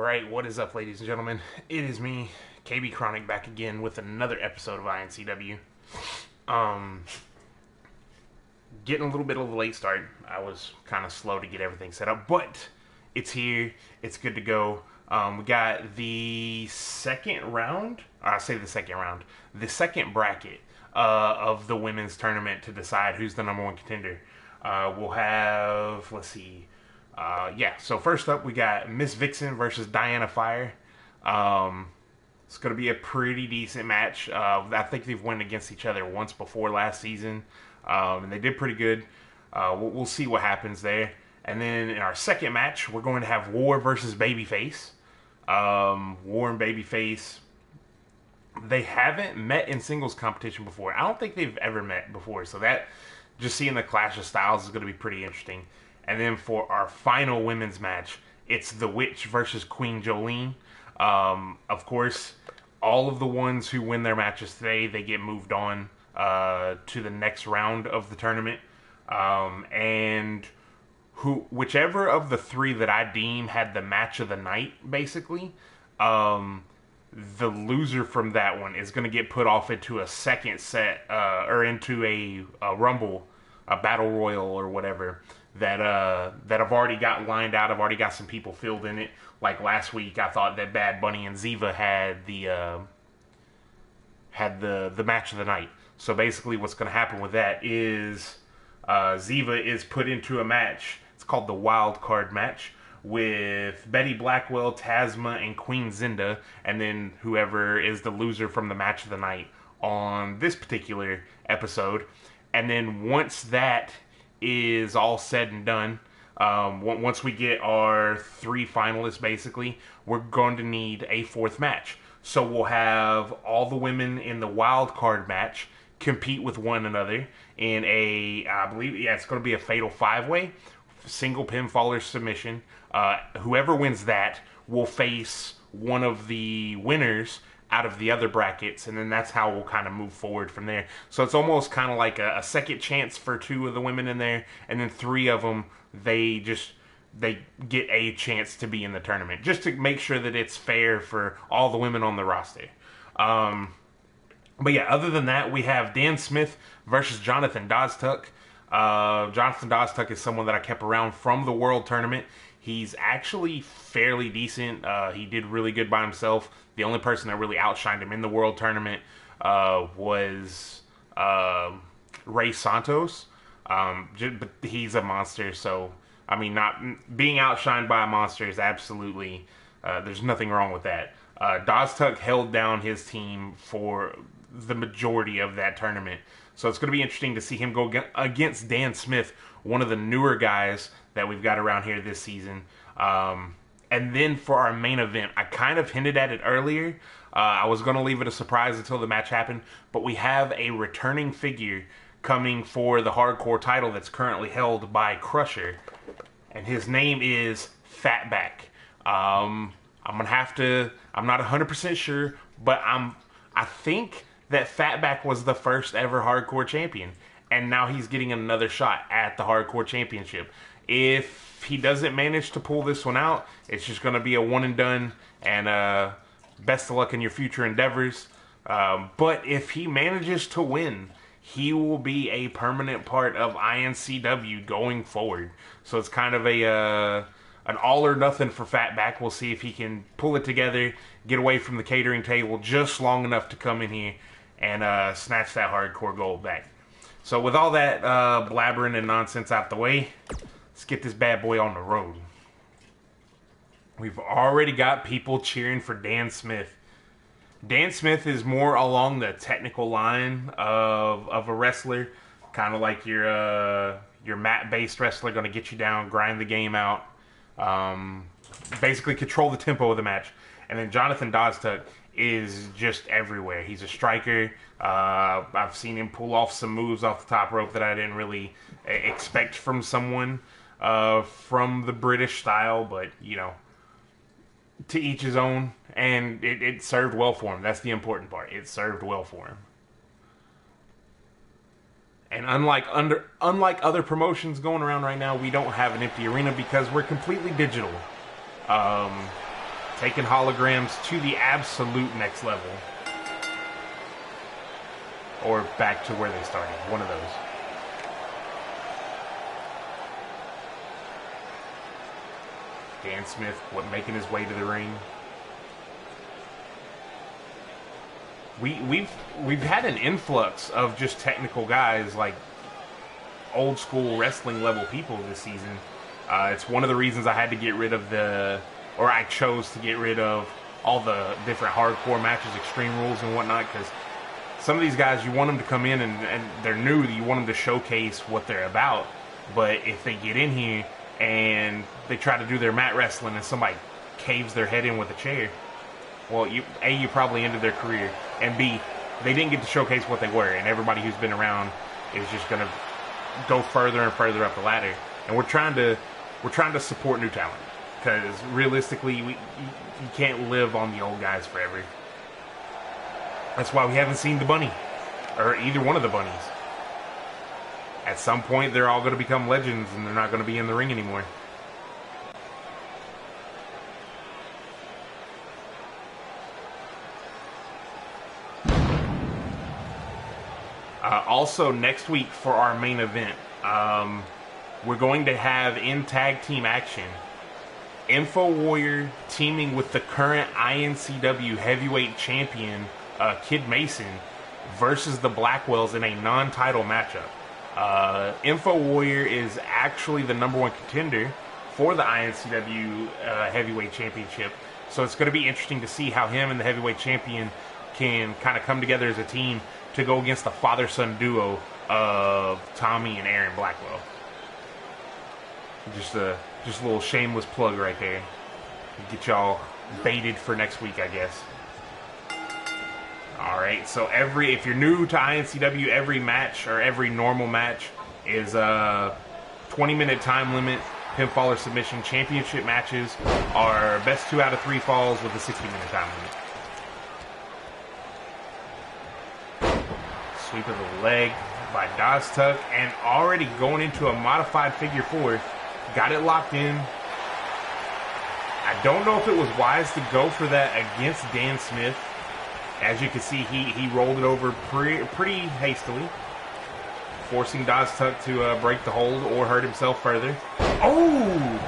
Alright, what is up, ladies and gentlemen? It is me, KB Chronic, back again with another episode of iNCW. Getting a little bit of a late start. I was kind of slow to get everything set up, but it's here. It's good to go. We got the second round, or I say the second round, the second bracket of the women's tournament to decide who's the number one contender. We'll have, let's see, so first up we got Miss Vixen versus Diana Fire. It's going to be a pretty decent match. I think they've won against each other once before last season, and they did pretty good. We'll see what happens there. And then in our second match, we're going to have War versus Babyface. War and Babyface, they haven't met in singles competition before. I don't think they've ever met before, so that, just seeing the clash of styles is going to be pretty interesting. And then for our final women's match, it's The Witch versus Queen Jolene. Of course, all of the ones who win their matches today, they get moved on to the next round of the tournament. And whichever of the three that I deem had the match of the night, basically, the loser from that one is going to get put off into a second set, or into a rumble, a battle royal or whatever, that I've already got lined out. I've already got some people filled in it. Like last week, I thought that Bad Bunny and Ziva had the match of the night. So basically what's going to happen with that is Ziva is put into a match. It's called the Wild Card match with Betty Blackwell, Tasma, and Queen Zinda, and then whoever is the loser from the match of the night on this particular episode. And then once that is all said and done, once we get our three finalists, basically, we're going to need a fourth match. So we'll have all the women in the wild card match compete with one another in I believe, it's going to be a fatal five-way, single pinfall or submission. Whoever wins that will face one of the winners out of the other brackets, and then that's how we'll kind of move forward from there. So it's almost kind of like a second chance for two of the women in there, and then three of them, they get a chance to be in the tournament, just to make sure that it's fair for all the women on the roster. But yeah, other than that, we have Dan Smith versus Jonathan DOZTUCK. Jonathan DOZTUCK is someone that I kept around from the World Tournament. He's actually fairly decent. He did really good by himself. The only person that really outshined him in the World Tournament was Ray Santos. But he's a monster, so, I mean, not being outshined by a monster is absolutely, there's nothing wrong with that. DOZTUCK held down his team for the majority of that tournament. So it's going to be interesting to see him go against Dan Smith, one of the newer guys that we've got around here this season. And then for our main event, I kind of hinted at it earlier. I was going to leave it a surprise until the match happened, but we have a returning figure coming for the Harcore title that's currently held by Crusher, and his name is PHATBACK. I'm not 100% sure, but I think that PHATBACK was the first ever Hardcore champion, and now he's getting another shot at the Hardcore championship. If he doesn't manage to pull this one out, it's just going to be a one and done, and best of luck in your future endeavors. But if he manages to win, he will be a permanent part of iNCW going forward. So it's kind of an all or nothing for PHATBACK. We'll see if he can pull it together, get away from the catering table just long enough to come in here and snatch that Hardcore gold back. So with all that blabbering and nonsense out the way, let's get this bad boy on the road. We've already got people cheering for Dan Smith. Dan Smith is more along the technical line of a wrestler, kind of like your mat-based wrestler, going to get you down, grind the game out, basically control the tempo of the match. And then Jonathan DOZTUCK is just everywhere. He's a striker. I've seen him pull off some moves off the top rope that I didn't really expect from someone from the British style, but, you know, to each his own, and it served well for him. That's the important part. It served well for him. And unlike other promotions going around right now, we don't have an empty arena because we're completely digital. Taking holograms to the absolute next level. Or back to where they started. One of those. Dan Smith making his way to the ring. We've had an influx of just technical guys, like old school wrestling level people this season. It's one of the reasons I had to get rid of I chose to get rid of all the different hardcore matches, Extreme Rules and whatnot, because some of these guys, you want them to come in and they're new, you want them to showcase what they're about. But if they get in here and they try to do their mat wrestling and somebody caves their head in with a chair, well, you probably ended their career, and B, they didn't get to showcase what they were, and everybody who's been around is just going to go further and further up the ladder. And we're trying to support new talent, because realistically, you can't live on the old guys forever. That's why we haven't seen the Bunny, or either one of the Bunnies. At some point, they're all going to become legends, and they're not going to be in the ring anymore. Also, next week for our main event, we're going to have in tag team action Info Warrior teaming with the current iNCW heavyweight champion, Kid Mason, versus the Blackwells in a non-title matchup. Info Warrior is actually the #1 contender for the iNCW heavyweight championship, so it's going to be interesting to see how him and the heavyweight champion can kind of come together as a team to go against the father-son duo of Tommy and Aaron Blackwell. Just a little shameless plug right there. Get y'all baited for next week, I guess. Alright, so if you're new to iNCW, every match, or every normal match, is a 20-minute time limit. Pinfall or submission. Championship matches are best 2 out of 3 falls with a 60-minute time limit. Sweep of the leg by DOZTUCK, and already going into a modified figure 4. Got it locked in. I don't know if it was wise to go for that against Dan Smith. As you can see, he rolled it over pretty hastily, forcing DOZTUCK to break the hold or hurt himself further. Oh!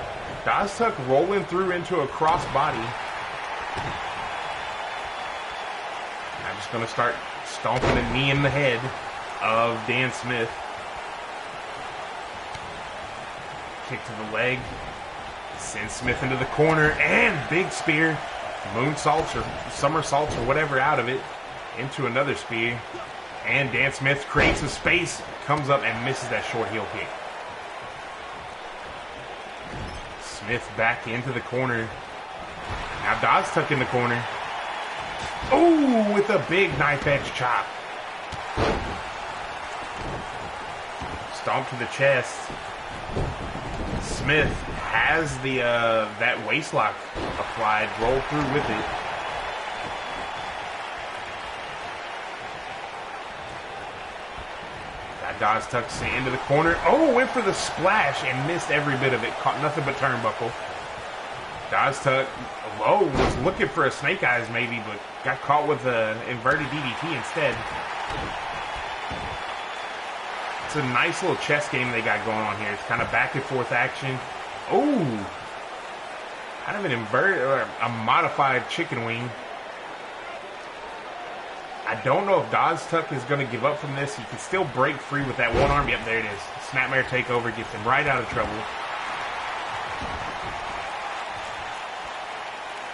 DOZTUCK rolling through into a cross body. I'm just going to start stomping a knee in the head of Dan Smith. Kick to the leg. Sends Smith into the corner, and big spear. Moonsaults or somersaults or whatever out of it into another spear. And Dan Smith creates a space, comes up and misses that short heel kick. Smith back into the corner. Now DOZTUCK in the corner. Oh, with a big knife edge chop. Stomp to the chest. Smith has the that waistlock applied, rolled through with it. Got DOZTUCK into the corner. Oh, went for the splash and missed every bit of it. Caught nothing but turnbuckle. DOZTUCK, was looking for a snake eyes maybe, but got caught with an inverted DDT instead. It's a nice little chess game they got going on here. It's kind of back and forth action. Oh, kind of an inverted or a modified chicken wing. I don't know if DOZTUCK is going to give up from this. He can still break free with that one arm. Yep, there it is. Snapmare takeover gets him right out of trouble.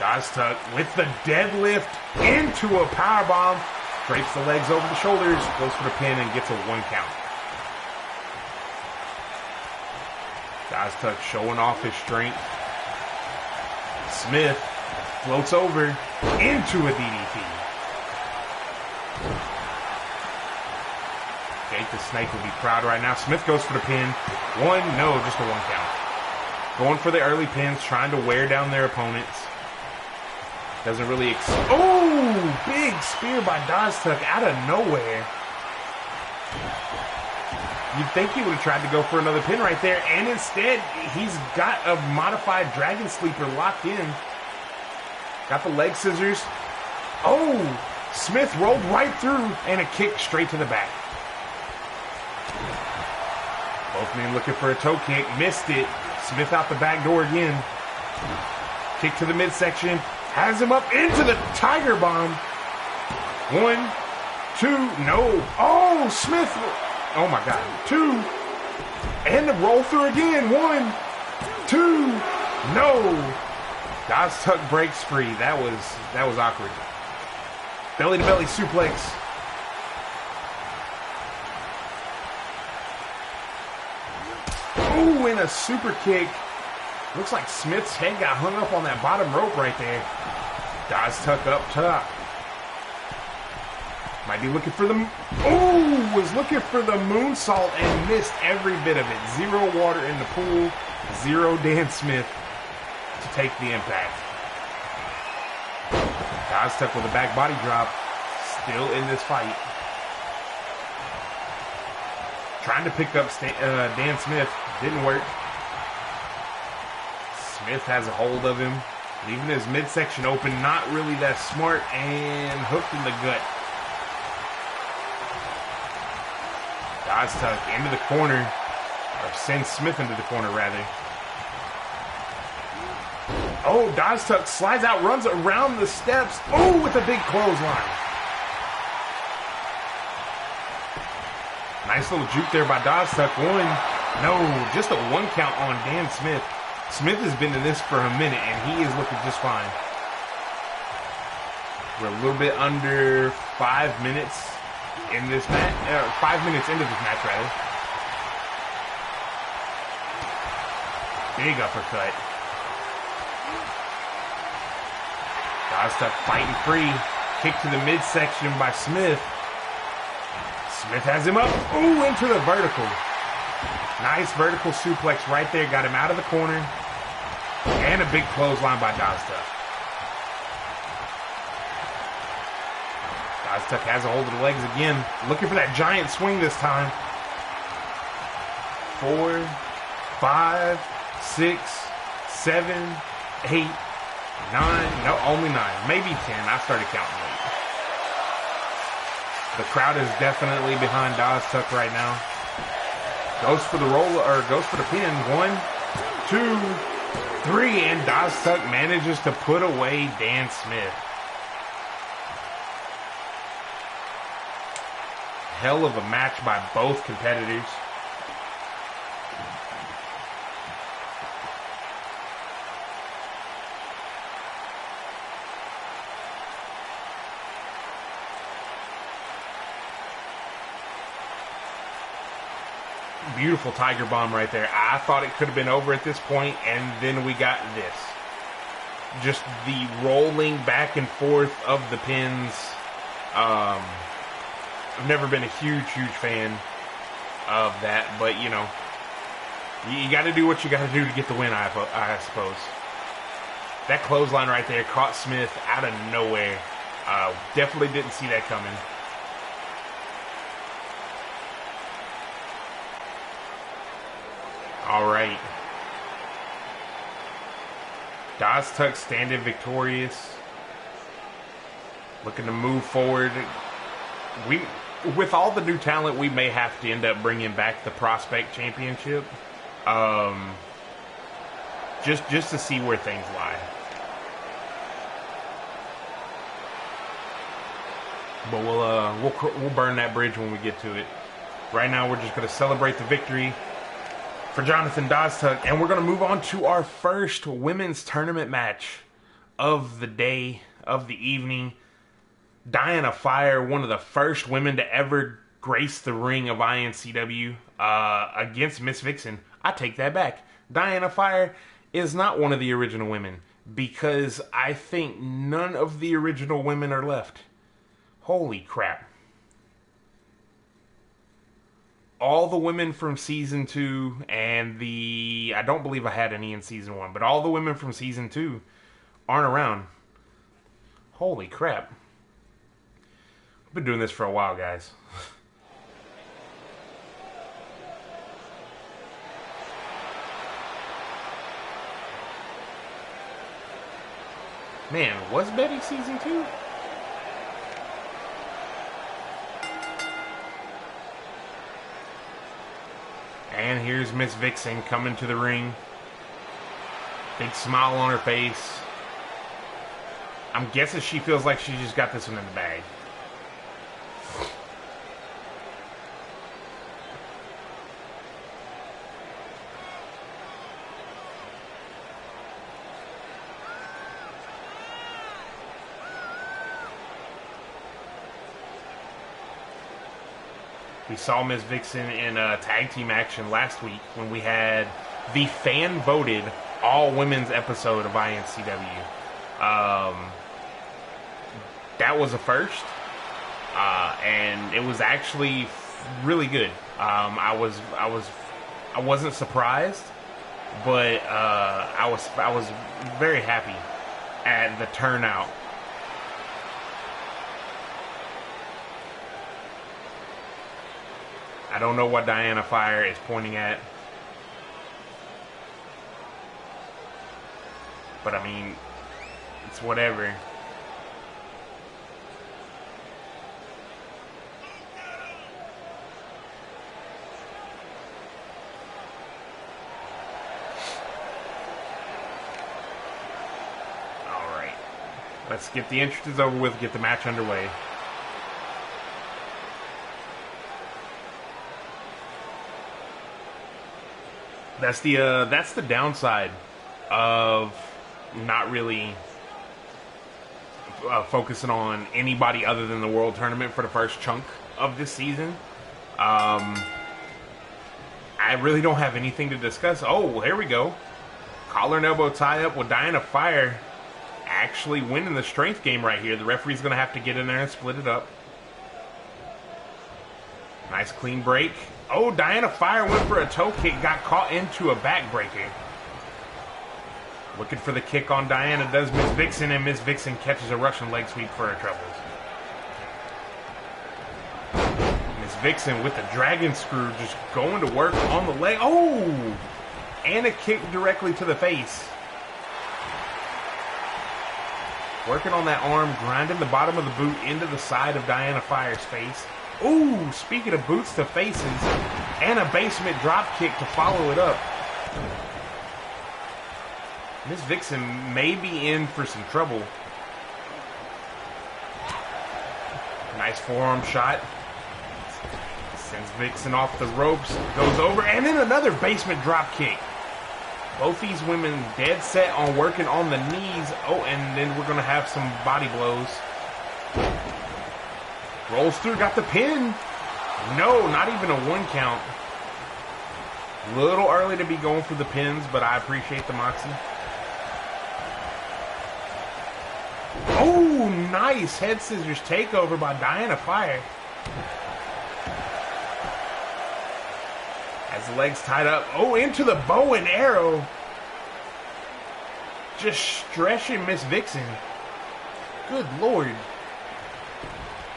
DOZTUCK with the deadlift into a powerbomb. Drapes the legs over the shoulders, goes for the pin, and gets a 1 count. DOZTUCK showing off his strength. Smith floats over into a DDT. Jake the Snake will be proud right now. Smith goes for the pin. Just a 1 count. Going for the early pins, trying to wear down their opponents. Doesn't really big spear by DOZTUCK out of nowhere. You'd think he would have tried to go for another pin right there, and instead, he's got a modified Dragon Sleeper locked in. Got the leg scissors. Oh, Smith rolled right through and a kick straight to the back. Both men looking for a toe kick. Missed it. Smith out the back door again. Kick to the midsection. Has him up into the Tiger Bomb. 1, 2, no. Oh, Smith. Oh my God. 2. And the roll through again. 1, 2, no. DOZTUCK breaks free. That was awkward. Belly to belly suplex. Ooh, and a super kick. Looks like Smith's head got hung up on that bottom rope right there. DOZTUCK up top. Might be looking for the... Ooh, was looking for the moonsault and missed every bit of it. 0 water in the pool. 0 Dan Smith to take the impact. DOZTUCK with a back body drop. Still in this fight. Trying to pick up Dan Smith. Didn't work. Smith has a hold of him. Leaving his midsection open. Not really that smart. And hooked in the gut. DOZTUCK into the corner. Or sends Smith into the corner, rather. Oh, DOZTUCK slides out, runs around the steps. Oh, with a big clothesline. Nice little juke there by DOZTUCK. 1. No, just a 1 count on Dan Smith. Smith has been in this for a minute, and he is looking just fine. We're a little bit under 5 minutes in this match. 5 minutes into this match, rather. Big uppercut. DOZTUCK fighting free. Kick to the midsection by Smith. Smith has him up. Ooh, into the vertical. Nice vertical suplex right there. Got him out of the corner. And a big clothesline by DOZTUCK. DOZTUCK has a hold of the legs again. Looking for that giant swing this time. 4, 5, 6, 7, 8, 9. No, only 9. Maybe 10. I started counting late. The crowd is definitely behind DOZTUCK right now. Goes for the roll, or goes for the pin. 1, 2, 3, and DOZTUCK manages to put away Dan Smith. Hell of a match by both competitors. Beautiful Tiger Bomb right there. I thought it could have been over at this point, and then we got this. Just the rolling back and forth of the pins. I've never been a huge fan of that, but you know, you got to do what you got to do to get the win, I suppose. That clothesline right there caught Smith out of nowhere. Definitely didn't see that coming. All right. DOZTUCK standing victorious. Looking to move forward. With all the new talent, we may have to end up bringing back the Prospect Championship. Just to see where things lie. But we'll burn that bridge when we get to it. Right now, we're just going to celebrate the victory for Jonathan DOZTUCK, and we're going to move on to our first women's tournament match of the day, of the evening. Diana Fire, one of the first women to ever grace the ring of iNCW against Miss Vixen. I take that back. Diana Fire is not one of the original women, because I think none of the original women are left. Holy crap. All the women from season 2 and I don't believe I had any in season 1, but all the women from season 2 aren't around. Holy crap. I've been doing this for a while, guys. Man, was Betty season 2? And here's Miss Vixen coming to the ring. Big smile on her face. I'm guessing she feels like she just got this one in the bag. We saw Miss Vixen in a tag team action last week when we had the fan-voted all-women's episode of iNCW. That was a first, and it was actually really good. I wasn't surprised, but I was very happy at the turnout. I don't know what Diana Fire is pointing at. But I mean, it's whatever. Alright. Let's get the entrances over with, get the match underway. That's the downside of not really focusing on anybody other than the World Tournament for the first chunk of this season. I really don't have anything to discuss. Oh, here we go. Collar and elbow tie up with Diana Fire actually winning the strength game right here. The referee's going to have to get in there and split it up. Nice clean break. Oh, Diana Fire went for a toe kick, got caught into a backbreaker. Looking for the kick on Diana, does Miss Vixen, and Miss Vixen catches a Russian leg sweep for her troubles. Miss Vixen with the dragon screw, just going to work on the leg. Oh! And a kick directly to the face. Working on that arm, grinding the bottom of the boot into the side of Diana Fire's face. Ooh, speaking of boots to faces, and a basement drop kick to follow it up. Miss Vixen may be in for some trouble. Nice forearm shot. Sends Vixen off the ropes, goes over, and then another basement drop kick. Both these women dead set on working on the knees. Oh, and then we're going to have some body blows. Rolls through, got the pin. No, not even a 1 count. A little early to be going for the pins, but I appreciate the moxie. Oh, nice head scissors takeover by Diana Fire. Has the legs tied up. Oh, into the bow and arrow. Just stretching Miss Vixen. Good Lord.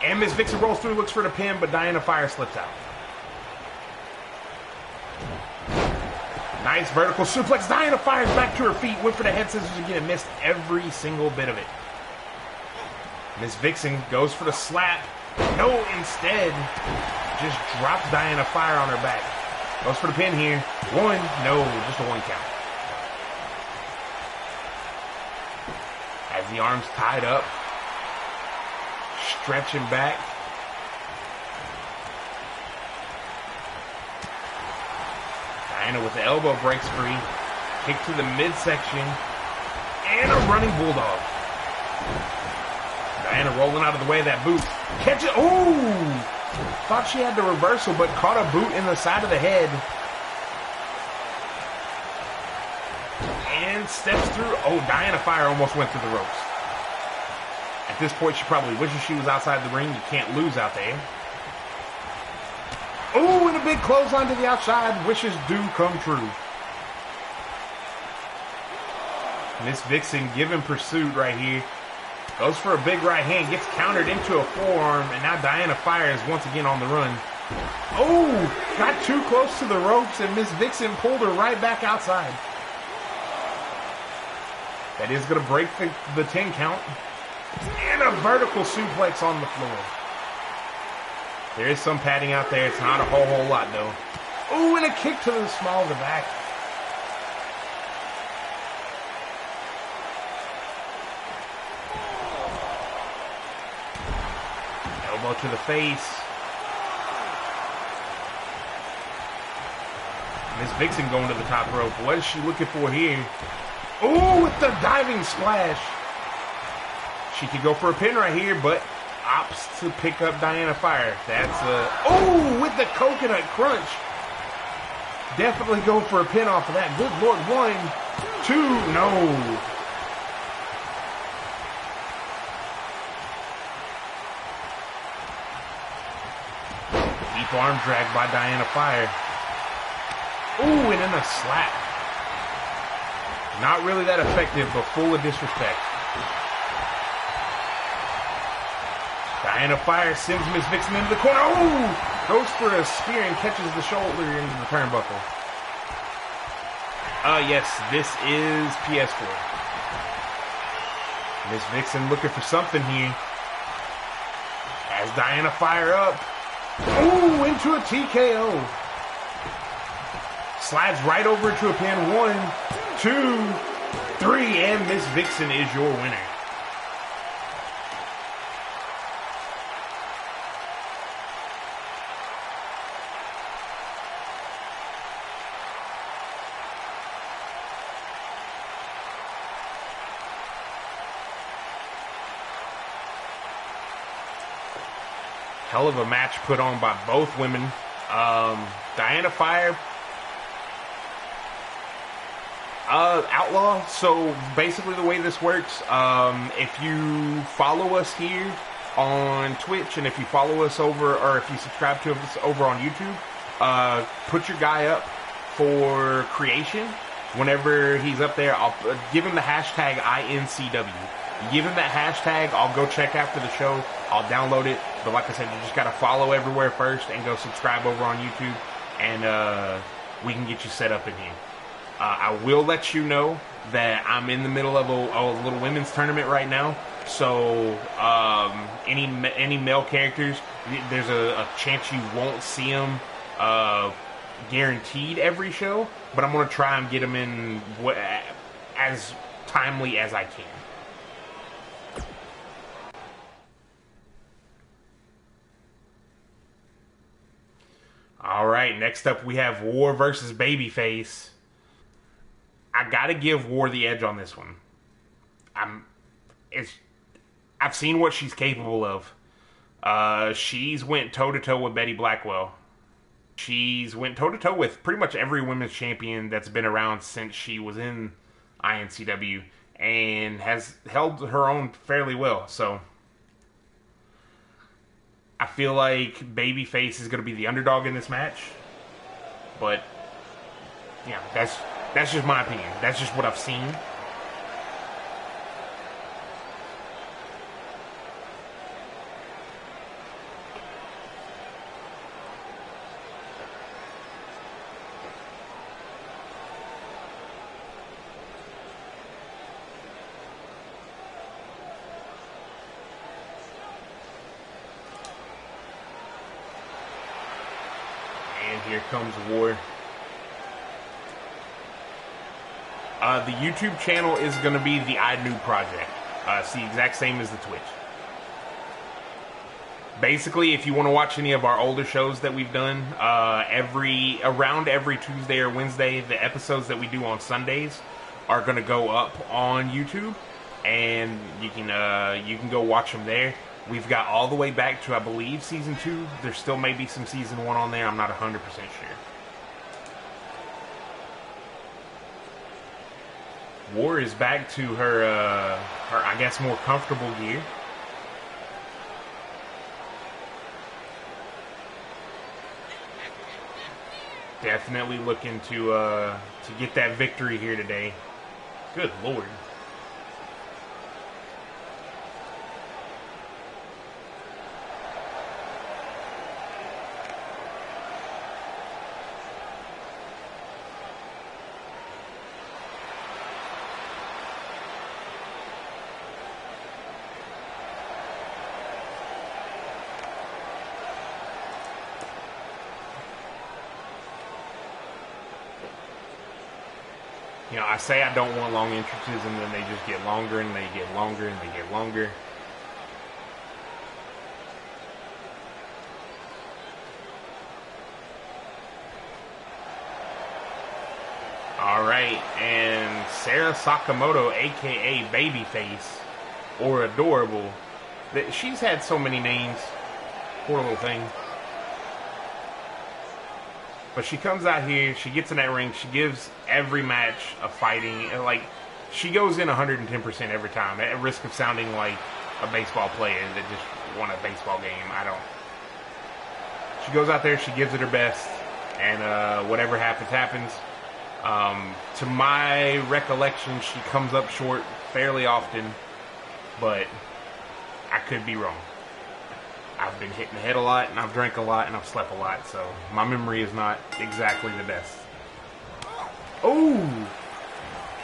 And Miss Vixen rolls through, looks for the pin, but Diana Fire slips out. Nice vertical suplex. Diana Fire's back to her feet, went for the head scissors again and missed every single bit of it. Miss Vixen goes for the slap. No, instead, just drops Diana Fire on her back. Goes for the pin here. 1, no, just a 1 count. Has the arms tied up. Stretching back. Diana with the elbow breaks free. Kick to the midsection. And a running bulldog. Diana rolling out of the way of that boot. Catch it. Oh! Thought she had the reversal, but caught a boot in the side of the head. And steps through. Oh, Diana Fire almost went through the ropes. At this point, she probably wishes she was outside the ring. You can't lose out there. Oh, and a big clothesline to the outside. Wishes do come true. Miss Vixen giving pursuit right here. Goes for a big right hand. Gets countered into a forearm. And now Diana Fire is once again on the run. Oh, got too close to the ropes. And Miss Vixen pulled her right back outside. That is going to break the 10 count. And a vertical suplex on the floor. There is some padding out there. It's not a whole lot, though. Oh, and a kick to the small of the back. Elbow to the face. Miss Vixen going to the top rope. What is she looking for here? Oh, with the diving splash. She could go for a pin right here, but opts to pick up Diana Fire. That's a... Oh, with the coconut crunch. Definitely go for a pin off of that. Good Lord. 1, 2, no. Deep arm drag by Diana Fire. Ooh, and then a slap. Not really that effective, but full of disrespect. Diana Fire sends Miss Vixen into the corner. Ooh! Goes for a spear and catches the shoulder into the turnbuckle. Yes, this is PS4. Miss Vixen looking for something here. Has Diana Fire up. Ooh, into a TKO. Slides right over to a pin. 1, 2, 3, and Miss Vixen is your winner. Hell of a match put on by both women. Diana Fire, Outlaw. So basically the way this works, if you follow us here on Twitch and if you follow us over, or if you subscribe to us over on YouTube, put your guy up for creation. Whenever he's up there, I'll give him the hashtag iNCW. You give him that hashtag, I'll go check after the show, I'll download it, but like I said, you just gotta follow everywhere first and go subscribe over on YouTube, and we can get you set up in here. I will let you know that I'm in the middle of a little women's tournament right now, so any male characters, there's a chance you won't see them guaranteed every show, but I'm going to try and get them in as timely as I can. All right, next up we have War versus Babyface. I gotta give War the edge on this one. I've seen what she's capable of. She's went toe-to-toe with Betty Blackwell. She's went toe-to-toe with pretty much every women's champion that's been around since she was in iNCW, and has held her own fairly well. So I feel like Babyface is going to be the underdog in this match. But yeah, that's just my opinion. That's just what I've seen. Here comes War. The YouTube channel is going to be the iNoob Project. It's the exact same as the Twitch. Basically, if you want to watch any of our older shows that we've done, around every Tuesday or Wednesday, the episodes that we do on Sundays are going to go up on YouTube, and you can go watch them there. We've got all the way back to, I believe, Season 2. There still may be some Season 1 on there. I'm not 100% sure. War is back to her, I guess, more comfortable gear. Definitely looking to get that victory here today. Good Lord. You know, I say I don't want long entrances, and then they just get longer, and they get longer, and they get longer. Alright, and Sarah Sakamoto, aka Babyface, or Adorable. She's had so many names. Poor little thing. But she comes out here, she gets in that ring, she gives every match a fighting, and like, she goes in 110% every time, at risk of sounding like a baseball player that just won a baseball game. She goes out there, she gives it her best, and whatever happens, happens. To my recollection, she comes up short fairly often, but I could be wrong. I've been hit in the head a lot, and I've drank a lot, and I've slept a lot, so my memory is not exactly the best. Oh!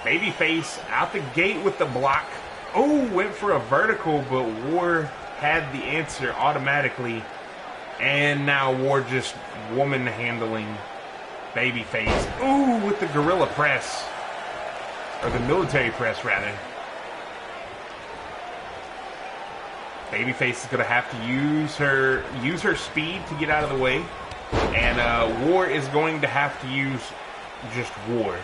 Babyface out the gate with the block. Oh, went for a vertical, but War had the answer automatically. And now War just woman handling Babyface. Ooh, with the gorilla press. Or the military press, rather. Babyface is going to have to use her speed to get out of the way. And War is going to have to use just War.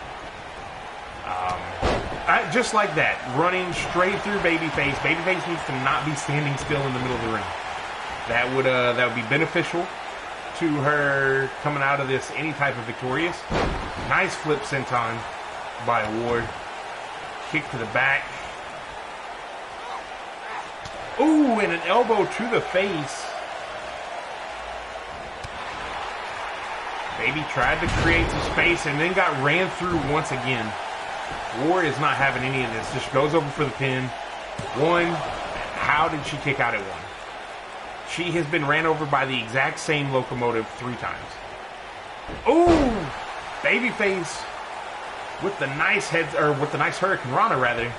Just like that. Running straight through Babyface. Babyface needs to not be standing still in the middle of the ring. That would be beneficial to her coming out of this any type of victorious. Nice flip senton by Ward. Kick to the back. Ooh, and an elbow to the face. Baby tried to create some space and then got ran through once again. War is not having any of this. Just goes over for the pin. One. How did she kick out at one? She has been ran over by the exact same locomotive 3 times. Ooh! Babyface with the nice nice Hurricane Rana, rather.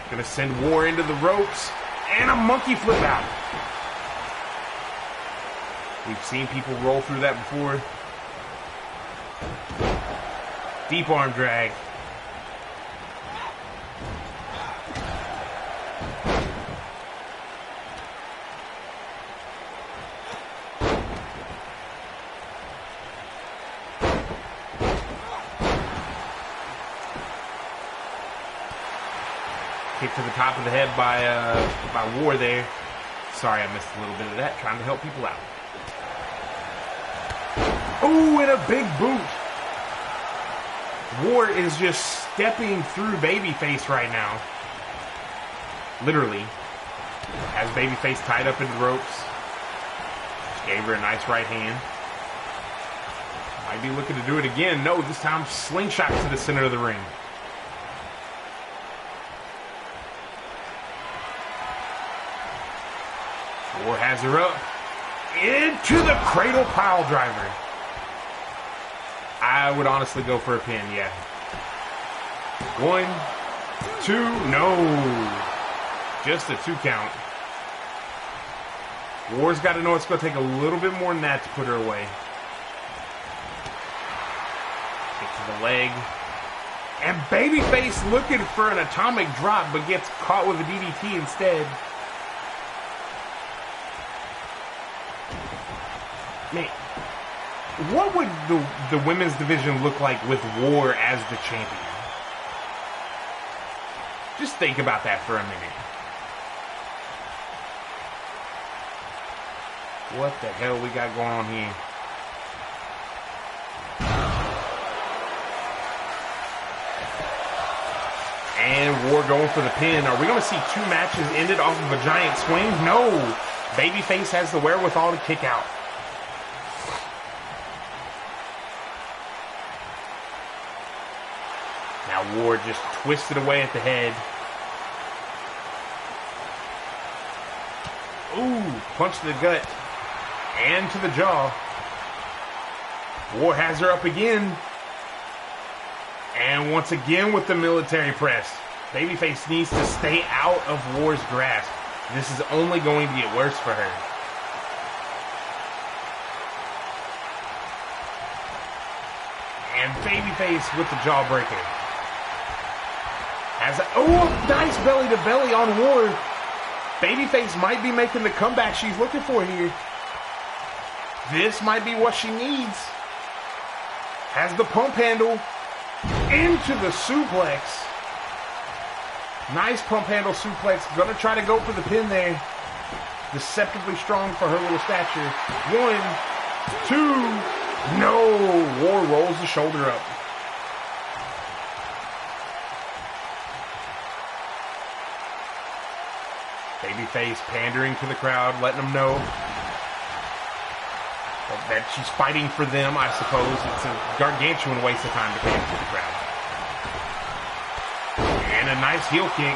Gonna send War into the ropes. And a monkey flip out. We've seen people roll through that before. Deep arm drag. Kick to the top of the head by War there. Sorry, I missed a little bit of that. Trying to help people out. Ooh, and a big boot. War is just stepping through Babyface right now. Literally. Has Babyface tied up in the ropes. Just gave her a nice right hand. Might be looking to do it again. No, this time slingshot to the center of the ring. War has her up. Into the cradle pile driver. I would honestly go for a pin, yeah. 1, 2, no. Just a 2 count. War's got to know it's going to take a little bit more than that to put her away. Kick to the leg. And Babyface looking for an atomic drop, but gets caught with a DDT instead. Man, what would the women's division look like with War as the champion? Just think about that for a minute. What the hell we got going on here? And War going for the pin. Are we going to see 2 matches ended off of a giant swing? No. Babyface has the wherewithal to kick out. Now War just twisted away at the head. Ooh, punch to the gut and to the jaw. War has her up again. And once again with the military press. Babyface needs to stay out of War's grasp. This is only going to get worse for her. And Babyface with the jawbreaker. Nice belly to belly on War. Babyface might be making the comeback she's looking for here. This might be what she needs. Has the pump handle into the suplex. Nice pump handle suplex. Gonna try to go for the pin there. Deceptively strong for her little stature. 1, 2. No. War rolls the shoulder up. Babyface pandering to the crowd, letting them know that she's fighting for them, I suppose. It's a gargantuan waste of time to pander to the crowd. And a nice heel kick.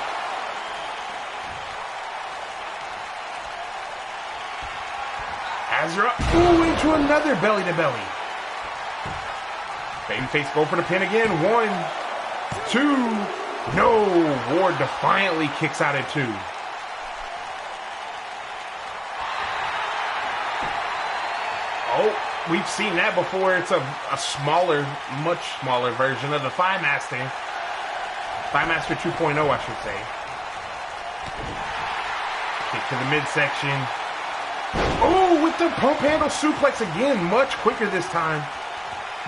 Has her up. Into another belly to belly. Babyface go for the pin again. 1, 2. No. Ward defiantly kicks out at 2. Oh, we've seen that before. It's a smaller, much smaller version of the Thigh Master. Thigh Master 2.0, I should say. Kick to the midsection. Oh, with the pump handle suplex again. Much quicker this time.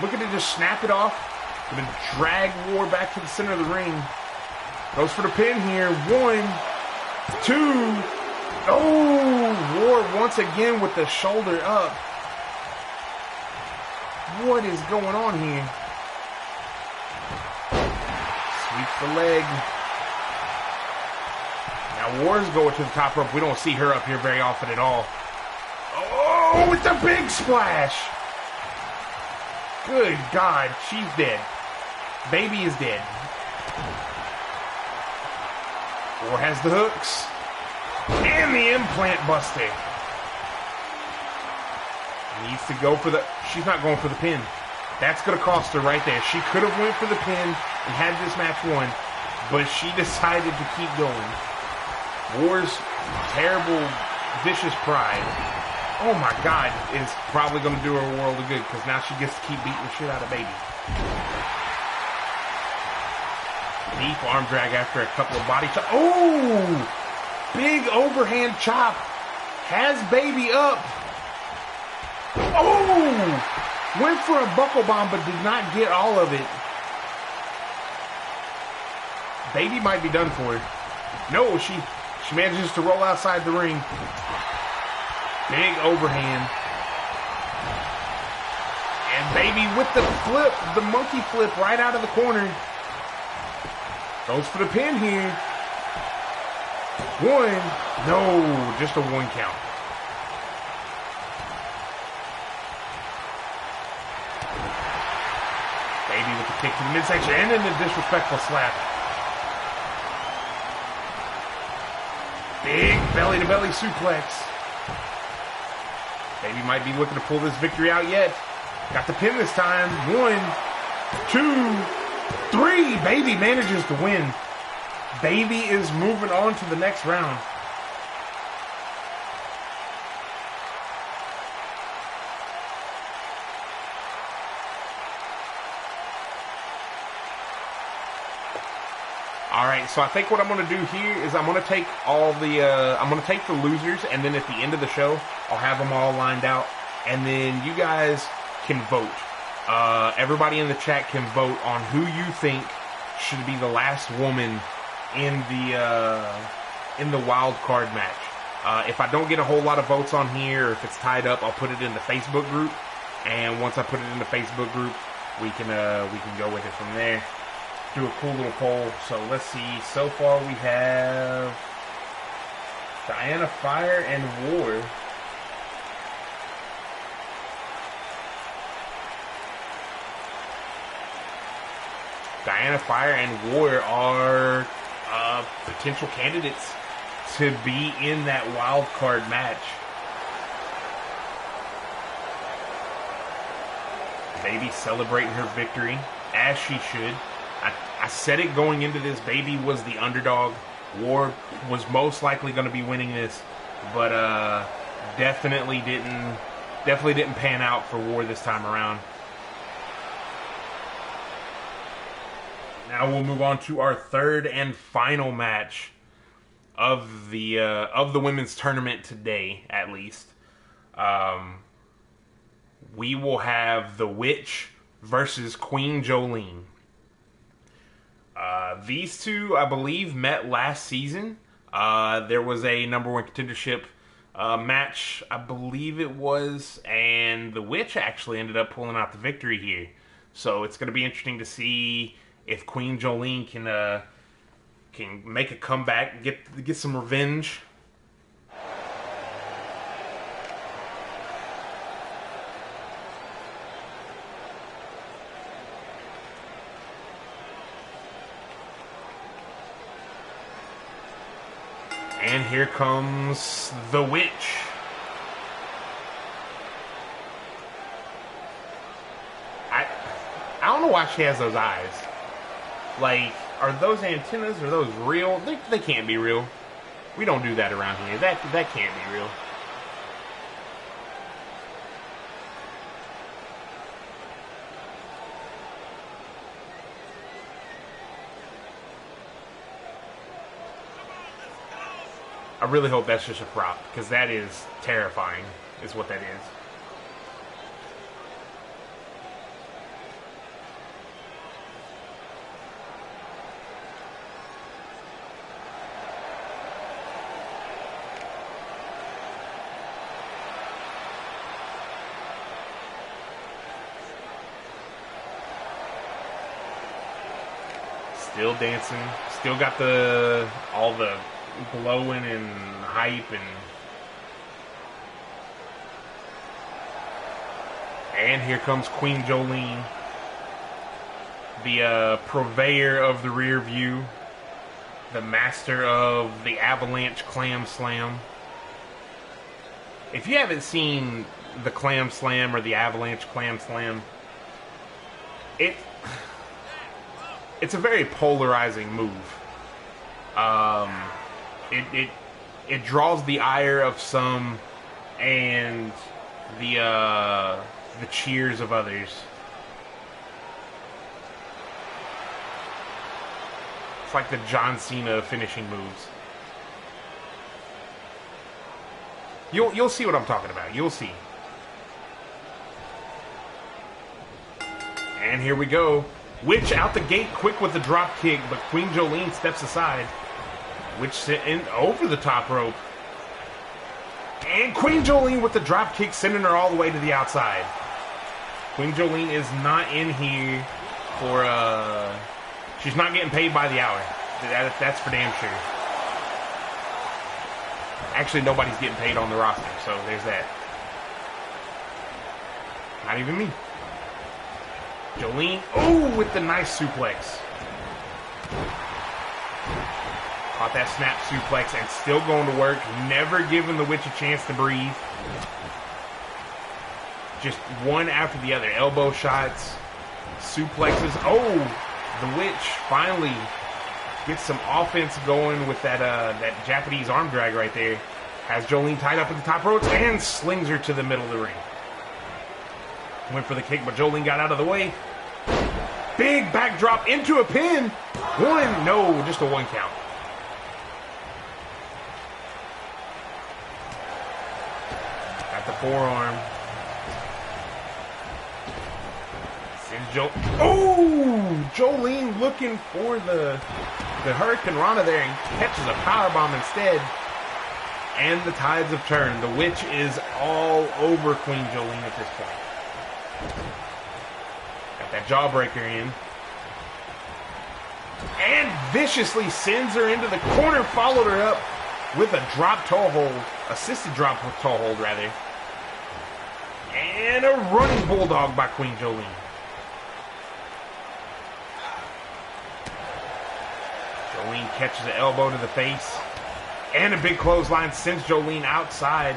Looking to just snap it off. Gonna drag War back to the center of the ring. Goes for the pin here. 1, 2. Oh, War once again with the shoulder up. What is going on here? Sweeps the leg. Now War's going to the top rope. We don't see her up here very often at all. Oh, with the big splash. Good God, she's dead. Baby is dead. War has the hooks. And the implant buster. Needs to go for the... She's not going for the pin. That's going to cost her right there. She could have went for the pin and had this match won, but she decided to keep going. War's terrible, vicious pride, oh my God, is probably going to do her a world of good because now she gets to keep beating the shit out of Baby. Deep arm drag after a couple of body chops. Oh! Big overhand chop. Has Baby up. Oh! Went for a buckle bomb, but did not get all of it. Baby might be done for. No, she manages to roll outside the ring. Big overhand. And Baby with the flip, the monkey flip right out of the corner. Goes for the pin here. 1. No, just a 1 count. Baby with the kick to the midsection and then the disrespectful slap. Big belly-to-belly suplex. Baby might be looking to pull this victory out yet. Got the pin this time. 1, 2, 3. Baby manages to win. Baby is moving on to the next round. All right, so I think what I'm going to do here is I'm going to take all the I'm going to take the losers, and then at the end of the show, I'll have them all lined out, and then you guys can vote. Everybody in the chat can vote on who you think should be the last woman in the wild card match. If I don't get a whole lot of votes on here, or if it's tied up, I'll put it in the Facebook group, and once I put it in the Facebook group, we can go with it from there. Do a cool little poll. So let's see. So far we have Diana Fire and War. Diana Fire and War are potential candidates to be in that wild card match. Baby celebrating her victory, as she should. I said it going into this. Baby was the underdog. War was most likely going to be winning this, but definitely didn't pan out for War this time around. Now we'll move on to our third and final match of the women's tournament today, at least. We will have the Witch versus Queen Jolene. These two, I believe, met last season. There was a number one contendership match, I believe it was, and the Witch actually ended up pulling out the victory here. So it's going to be interesting to see if Queen Jolene can make a comeback, get some revenge. And here comes the Witch. I don't know why she has those eyes. Like, are those antennas, are those real? They can't be real. We don't do that around here. That can't be real. I really hope that's just a prop, because that is terrifying, is what that is. Still dancing, still got all the glowing and hype, and here comes Queen Jolene, the purveyor of the rear view, the master of the avalanche clam slam. If you haven't seen the clam slam or the avalanche clam slam, it's a very polarizing move. It draws the ire of some and the cheers of others. It's like the John Cena finishing moves. You'll see what I'm talking about. You'll see. And here we go. Witch out the gate quick with the drop kick, but Queen Jolene steps aside. Witch sitting over the top rope. And Queen Jolene with the drop kick, sending her all the way to the outside. Queen Jolene is not in here for, she's not getting paid by the hour. That's for damn sure. Actually, nobody's getting paid on the roster, so there's that. Not even me. Jolene, oh, with the nice suplex. Caught that snap suplex and still going to work. Never giving the Witch a chance to breathe. Just one after the other. Elbow shots, suplexes. Oh, the Witch finally gets some offense going with that Japanese arm drag right there. Has Jolene tied up at the top ropes and slings her to the middle of the ring. Went for the kick, but Jolene got out of the way. Big backdrop into a pin. One, no, just a one count. Got the forearm. Sends Jolene looking for the Hurricane Rana there and catches a powerbomb instead. And the tides have turned. The Witch is all over Queen Jolene at this point. Got that jawbreaker in. And viciously sends her into the corner, followed her up with a drop toe hold. Assisted drop toe hold, rather. And a running bulldog by Queen Jolene. Jolene catches an elbow to the face. And a big clothesline sends Jolene outside.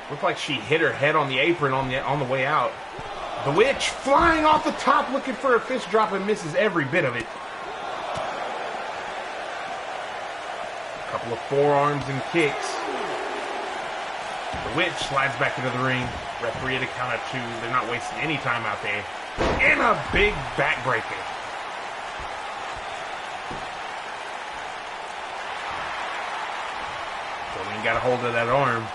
Looked like she hit her head on the apron on the way out. The Witch flying off the top looking for a fist drop and misses every bit of it. A couple of forearms and kicks. The Witch slides back into the ring. Referee at a count of 2. They're not wasting any time out there. And a big backbreaker. Jolene got a hold of that arm.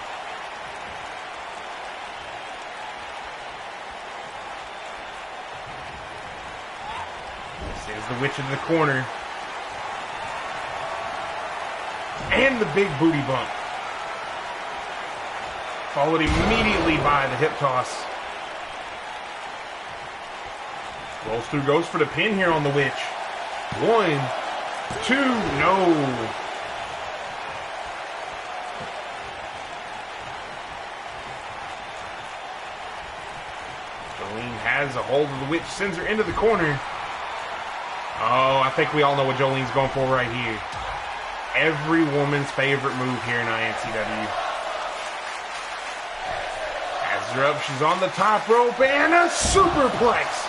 Sends the witch into the corner. And the big booty bump. Followed immediately by the hip toss. Rolls through, goes for the pin here on the witch. 1, 2, no. Jolene has a hold of the witch, sends her into the corner. Oh, I think we all know what Jolene's going for right here. Every woman's favorite move here in iNCW. Has her up, she's on the top rope, and a superplex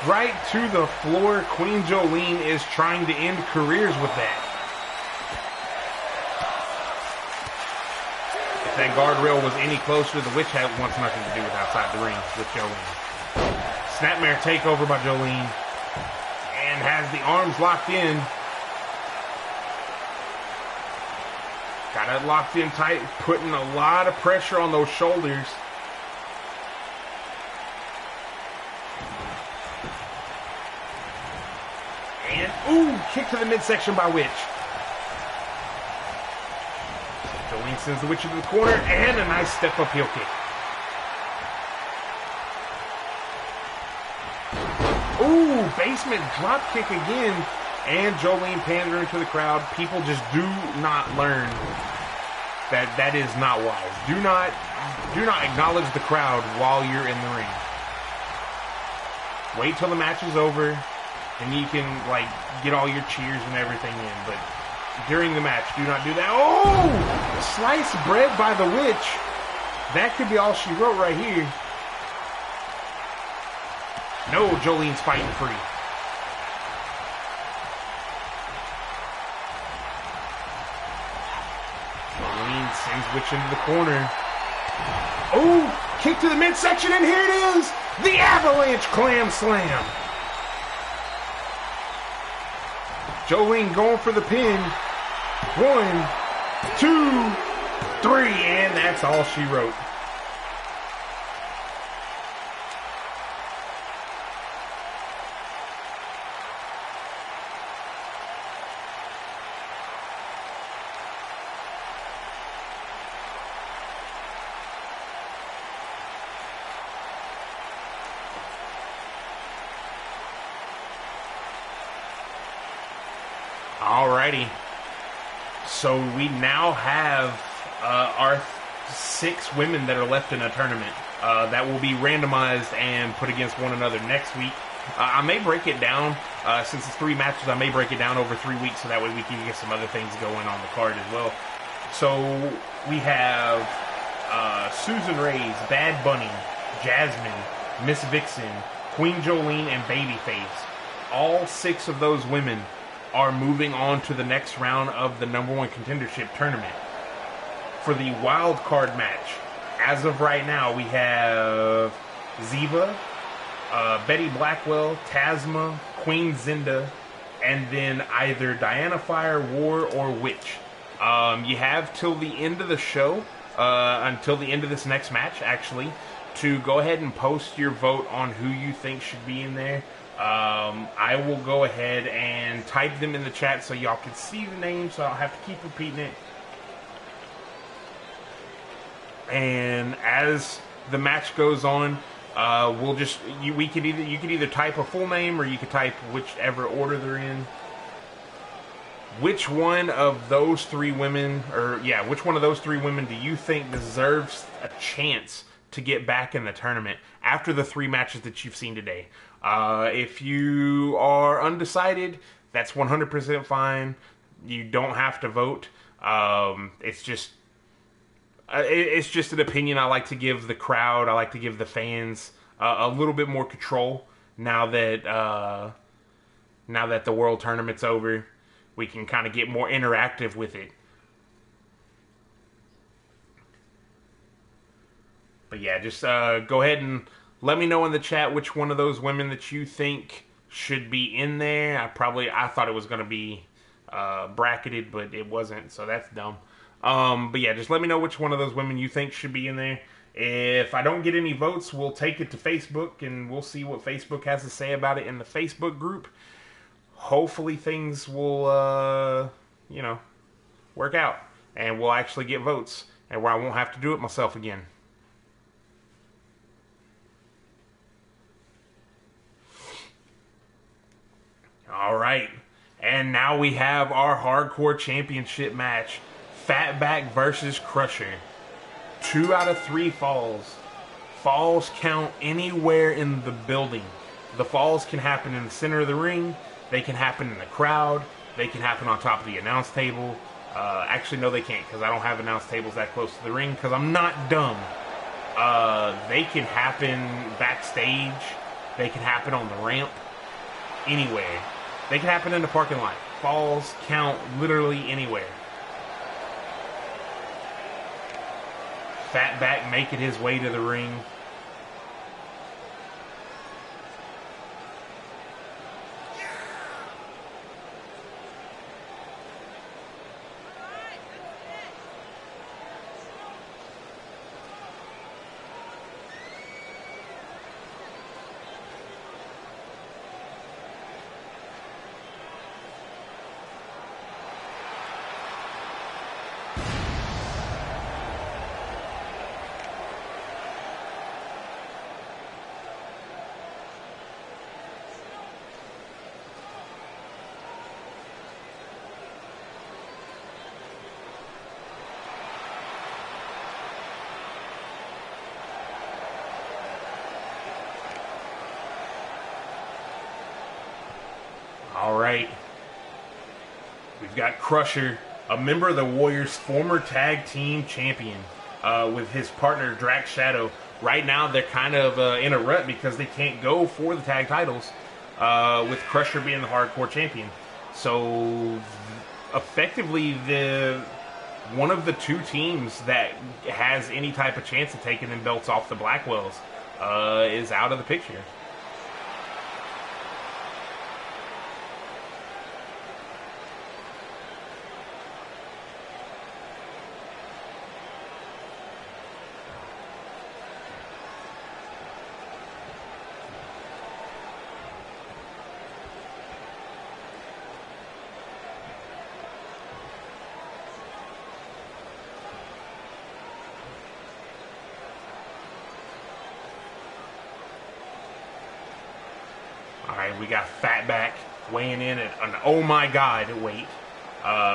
right to the floor. Queen Jolene is trying to end careers with that. If that guardrail was any closer, the witch wants nothing to do with outside the ring with Jolene. Snapmare takeover by Jolene, and has the arms locked in. Got it locked in tight, putting a lot of pressure on those shoulders. And, ooh, kick to the midsection by Witch. Jolene sends the Witch into the corner, and a nice step-up heel kick. Ooh, basement drop kick again. And Jolene pandering to the crowd. People just do not learn that is not wise. Do not acknowledge the crowd while you're in the ring. Wait till the match is over, and you can like get all your cheers and everything in. But during the match, do not do that. Oh, sliced bread by the witch. That could be all she wrote right here. No, Jolene's fighting free. Jolene sends Witch into the corner. Oh, kick to the midsection, and here it is! The Avalanche Clam Slam! Jolene going for the pin. 1, 2, 3, and that's all she wrote. Alrighty, so we now have our 6 women that are left in a tournament that will be randomized and put against one another next week. I may break it down, since it's 3 matches, I may break it down over 3 weeks so that way we can get some other things going on the card as well. So we have Susan Reyes, Bad Bunny, Jasmine, Miss Vixen, Queen Jolene, and Babyface. All 6 of those women are moving on to the next round of the #1 contendership tournament. For the wild card match, as of right now, we have Ziva, Betty Blackwell, Tasma, Queen Zinda, and then either Diana Fire, War, or Witch. You have till the end of the show, until the end of this next match, actually, to go ahead and post your vote on who you think should be in there. I will go ahead and type them in the chat so y'all can see the names, so I don't have to keep repeating it. And as the match goes on, we'll just you could either type a full name or you could type whichever order they're in. Which one of those 3 women, which one of those 3 women do you think deserves a chance to get back in the tournament after the 3 matches that you've seen today? If you are undecided, that's 100% fine. You don't have to vote. It's just an opinion I like to give the crowd. I like to give the fans a little bit more control now that the World Tournament's over. We can kind of get more interactive with it. But yeah, just go ahead and let me know in the chat which one of those women that you think should be in there. I thought it was going to be bracketed, but it wasn't, so that's dumb. But yeah, just let me know which one of those women you think should be in there. If I don't get any votes, we'll take it to Facebook and we'll see what Facebook has to say about it in the Facebook group. Hopefully things will, you know, work out and we'll actually get votes and where I won't have to do it myself again. All right. And now we have our Hardcore Championship match. Fatback versus Crusher. 2 out of 3 falls. Falls count anywhere in the building. The falls can happen in the center of the ring. They can happen in the crowd. They can happen on top of the announce table. Actually, no, they can't because I don't have announce tables that close to the ring because I'm not dumb. They can happen backstage. They can happen on the ramp. Anywhere. They can happen in the parking lot. Falls count literally anywhere. Fatback making his way to the ring. All right. We've got Crusher, a member of the Warriors, former tag team champion, with his partner Drax Shadow. Right now, they're kind of in a rut because they can't go for the tag titles, with Crusher being the Hardcore champion. So, effectively, one of the 2 teams that has any type of chance of taking them belts off the Blackwells is out of the picture. Alright, we got Fatback weighing in at an oh my god weight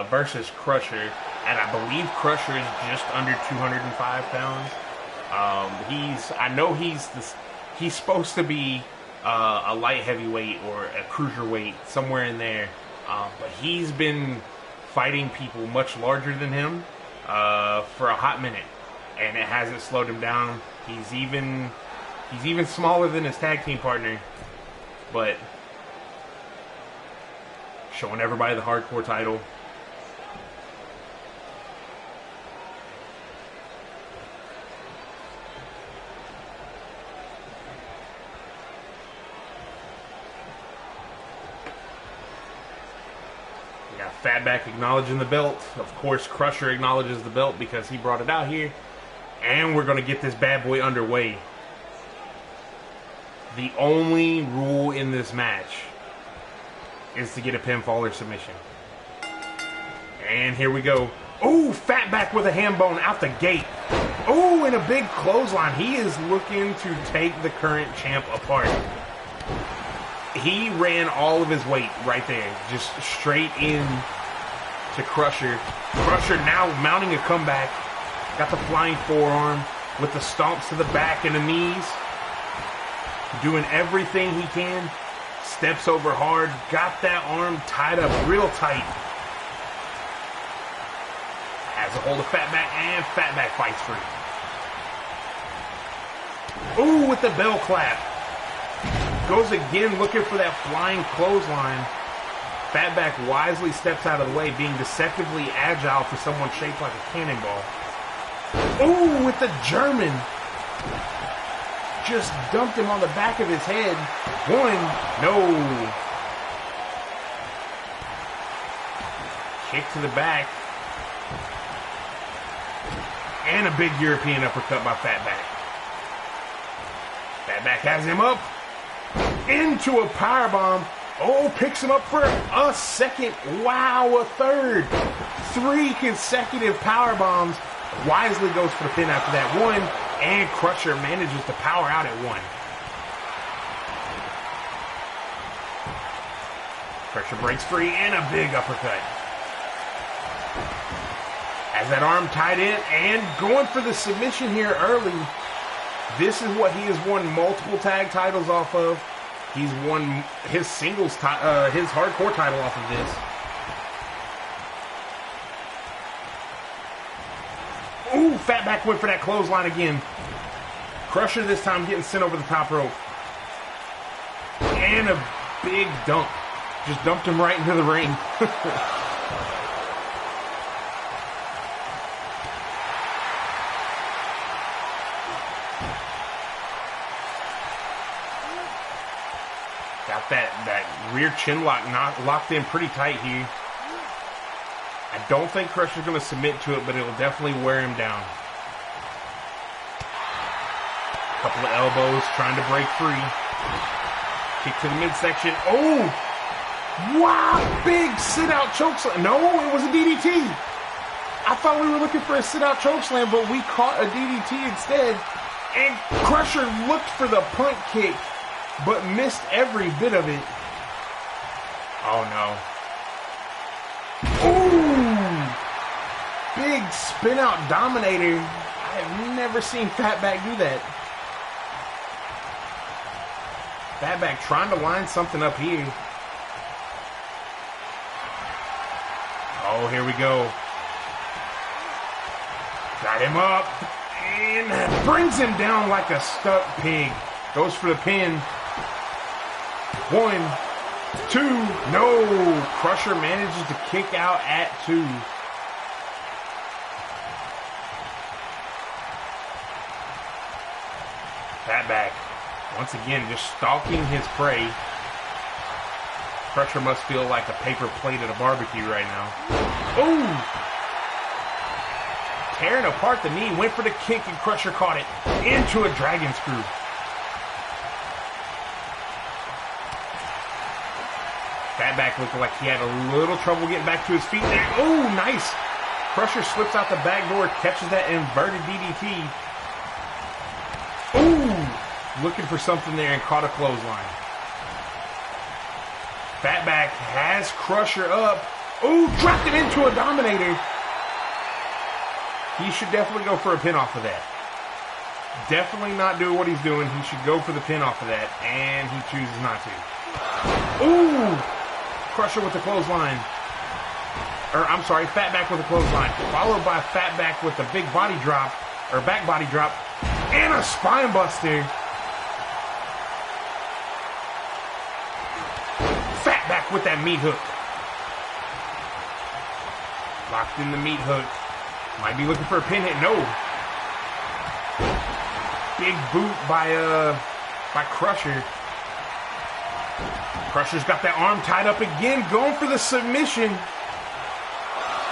versus Crusher. And I believe Crusher is just under 205 pounds. I know he's supposed to be a light heavyweight or a cruiserweight, somewhere in there. But he's been fighting people much larger than him for a hot minute. And it hasn't slowed him down. He's even smaller than his tag team partner. But showing everybody the Hardcore title. We got Fatback acknowledging the belt. Of course, Crusher acknowledges the belt because he brought it out here. And we're going to get this bad boy underway. The only rule in this match is to get a pinfall or submission. And here we go. Oh, Fatback with a ham bone out the gate. Oh, and a big clothesline. He is looking to take the current champ apart. He ran all of his weight right there. Just straight in to Crusher. Crusher now mounting a comeback. Got the flying forearm with the stomps to the back and the knees. Doing everything he can. Steps over hard. Got that arm tied up real tight. Has a hold of Fatback, and Fatback fights free. Ooh, with the bell clap. Goes again looking for that flying clothesline. Fatback wisely steps out of the way, being deceptively agile for someone shaped like a cannonball. Ooh, with the German. Just dumped him on the back of his head. One, no. Kick to the back. And a big European uppercut by Fatback. Fatback has him up. Into a powerbomb. Oh, picks him up for a second. Wow, a third. 3 consecutive power bombs. Wisely goes for the pin after that one. And Crusher manages to power out at 1. Crusher breaks free and a big uppercut. Has that arm tied in and going for the submission here early. This is what he has won multiple tag titles off of. He's won his singles, his hardcore title off of this. Ooh, Fatback went for that clothesline again. Crusher this time getting sent over the top rope. And a big dump. Just dumped him right into the ring. Got that rear chin lock locked in pretty tight here. I don't think Crusher's going to submit to it, but it'll definitely wear him down. Couple of elbows, trying to break free. Kick to the midsection. Oh! Wow! Big sit-out chokeslam. No, it was a DDT. I thought we were looking for a sit-out chokeslam, but we caught a DDT instead. And Crusher looked for the punt kick, but missed every bit of it. Oh, no. Ooh! Big spin-out dominator. I have never seen Fatback do that. Fatback trying to line something up here. Oh, here we go. Got him up. And brings him down like a stuck pig. Goes for the pin. 1, 2. No. Crusher manages to kick out at 2. Fatback. Once again, just stalking his prey. Crusher must feel like a paper plate at a barbecue right now. Ooh! Tearing apart the knee, went for the kick, and Crusher caught it into a dragon screw. Fatback looking like he had a little trouble getting back to his feet there. Oh, nice! Crusher slips out the back door, catches that inverted DDT. Ooh! Looking for something there and caught a clothesline. Fatback has Crusher up. Ooh, dropped him into a Dominator. He should definitely go for a pin off of that. Definitely not do what he's doing. He should go for the pin off of that, and he chooses not to. Ooh! Crusher with the clothesline. I'm sorry, Fatback with a clothesline. Followed by Fatback with a big body drop, or back body drop, and a spine buster. Fatback with that meat hook. Locked in the meat hook. Might be looking for a pin hit. No. Big boot by Crusher. Crusher's got that arm tied up again, going for the submission.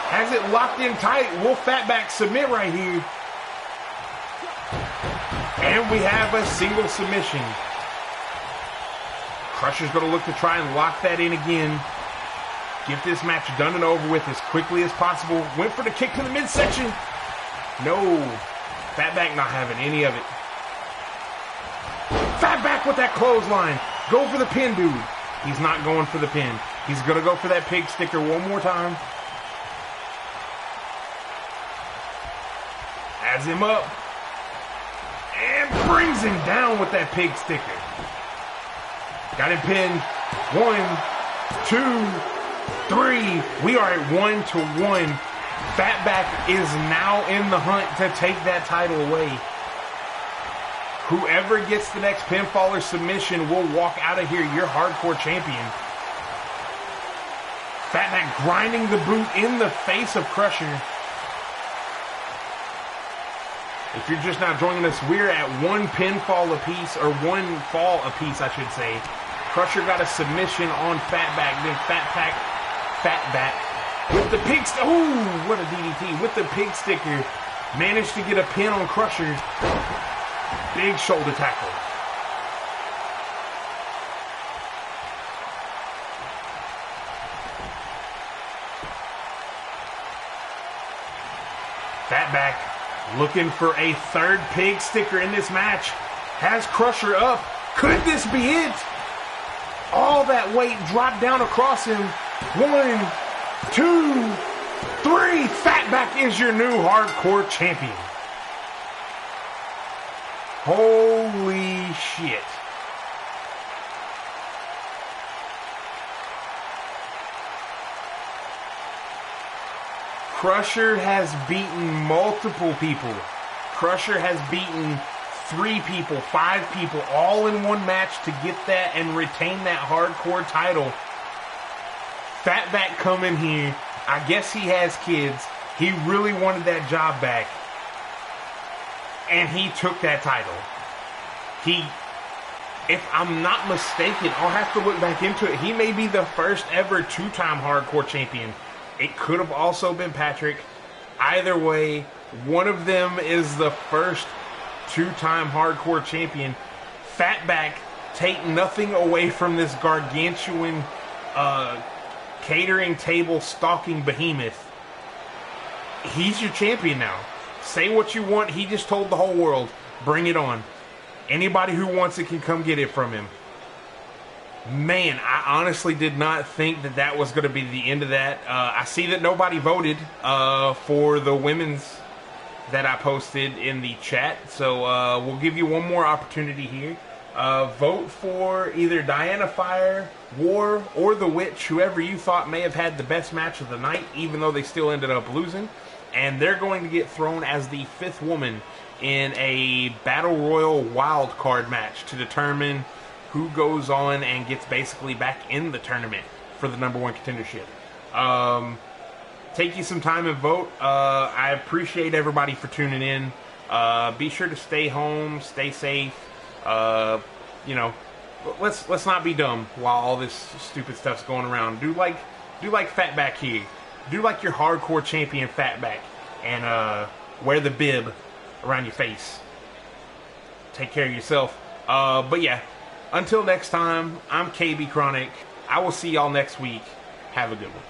Has it locked in tight. Will Fatback submit right here? And we have a single submission. Crusher's going to look to try and lock that in again. Get this match done and over with as quickly as possible. Went for the kick to the midsection. No. Fatback not having any of it. Fatback with that clothesline. Go for the pin, dude. He's not going for the pin. He's going to go for that pig sticker one more time. Has him up. And brings him down with that pig sticker. Got him pinned. 1, 2, 3. We are at 1-1. Fatback is now in the hunt to take that title away. Whoever gets the next pinfall or submission will walk out of here your hardcore champion. Fatback grinding the boot in the face of Crusher. If you're just now joining us, we're at 1 pinfall apiece, or 1 fall apiece, I should say. Crusher got a submission on Fatback, then Fatback with the pig sticker. Oh, what a DDT. With the pig sticker, managed to get a pin on Crusher. Big shoulder tackle. Fatback looking for a third pig sticker in this match. Has Crusher up. Could this be it? All that weight dropped down across him. 1, 2, 3. Fatback is your new hardcore champion. Holy shit. Crusher has beaten multiple people. Crusher has beaten 3 people, 5 people, all in one match to get that and retain that hardcore title. Fatback coming here. I guess he has kids. He really wanted that job back. And he took that title. If I'm not mistaken, I'll have to look back into it. He may be the first ever 2-time hardcore champion. It could have also been Patrick. Either way, one of them is the first 2-time hardcore champion. Fatback, take nothing away from this gargantuan catering table stalking behemoth. He's your champion now. Say what you want. He just told the whole world, bring it on. Anybody who wants it can come get it from him. Man, I honestly did not think that that was going to be the end of that. I see that nobody voted for the women's that I posted in the chat. So we'll give you one more opportunity here. Vote for either Diana Fire, War, or The Witch, whoever you thought may have had the best match of the night, even though they still ended up losing. And they're going to get thrown as the 5th woman in a Battle Royal wild card match to determine who goes on and gets basically back in the tournament for the #1 contendership. Take you some time and vote. I appreciate everybody for tuning in. Be sure to stay home, stay safe. You know, let's not be dumb while all this stupid stuff's going around. Do like Fatback here. Do like your hardcore champion Fatback, and wear the bib around your face. Take care of yourself. But yeah, until next time, I'm KB Chronic. I will see y'all next week. Have a good one.